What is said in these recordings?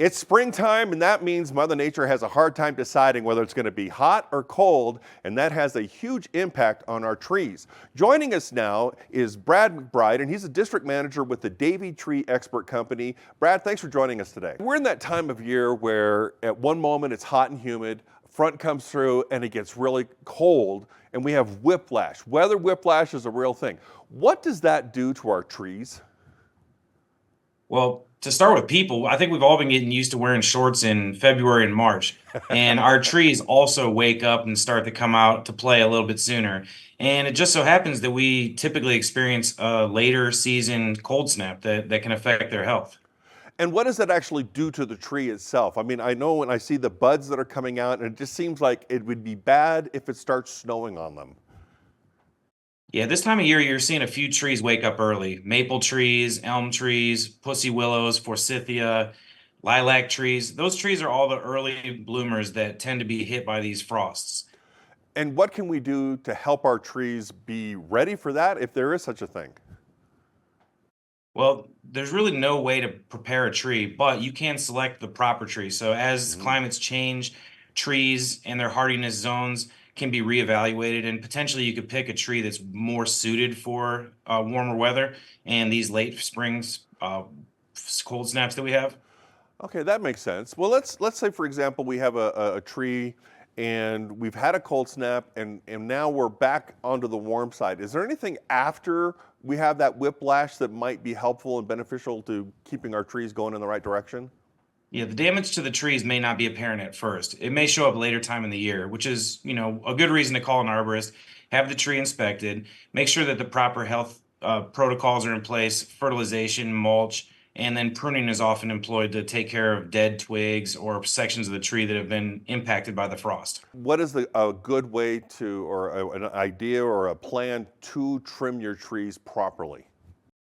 It's springtime, and that means Mother Nature has a hard time deciding whether it's going to be hot or cold, and that has a huge impact on our trees. Joining us now is Brad McBride, and he's a district manager with the Davey Tree Expert Company. Brad, thanks for joining us today. We're in that time of year where at one moment it's hot and humid, front comes through, and it gets really cold, and we have whiplash. Weather whiplash is a real thing. What does that do to our trees? Well, to start with people, I think we've all been getting used to wearing shorts in February and March. And our trees also wake up and start to come out to play a little bit sooner. And it just so happens that we typically experience a later season cold snap that can affect their health. And what does that actually do to the tree itself? I mean, I know when I see the buds that are coming out, and it just seems like it would be bad if it starts snowing on them. Yeah, this time of year, you're seeing a few trees wake up early. Maple trees, elm trees, pussy willows, forsythia, lilac trees. Those trees are all the early bloomers that tend to be hit by these frosts. And what can we do to help our trees be ready for that, if there is such a thing? Well, there's really no way to prepare a tree, but you can select the proper tree. So as Mhm. climates change, trees and their hardiness zones can be reevaluated, and potentially you could pick a tree that's more suited for warmer weather and these late springs cold snaps that we have. Okay, that makes sense. Well, let's say, for example, we have a tree and we've had a cold snap and now we're back onto the warm side. Is there anything after we have that whiplash that might be helpful and beneficial to keeping our trees going in the right direction? Yeah, the damage to the trees may not be apparent at first. It may show up later time in the year, which is, a good reason to call an arborist, have the tree inspected, make sure that the proper health protocols are in place, fertilization, mulch, and then pruning is often employed to take care of dead twigs or sections of the tree that have been impacted by the frost. What is a good way to, or an idea or a plan to trim your trees properly?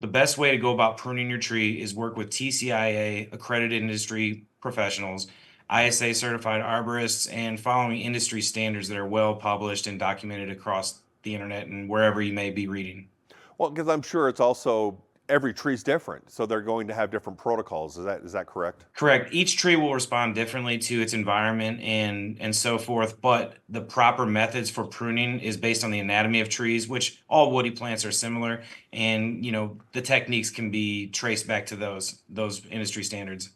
The best way to go about pruning your tree is work with TCIA accredited industry professionals, ISA certified arborists, and following industry standards that are well published and documented across the internet and wherever you may be reading. Well, because I'm sure it's also every tree's different, so they're going to have different protocols. Is that correct? Correct. Each tree will respond differently to its environment and so forth, but the proper methods for pruning is based on the anatomy of trees, which all woody plants are similar, and the techniques can be traced back to those industry standards.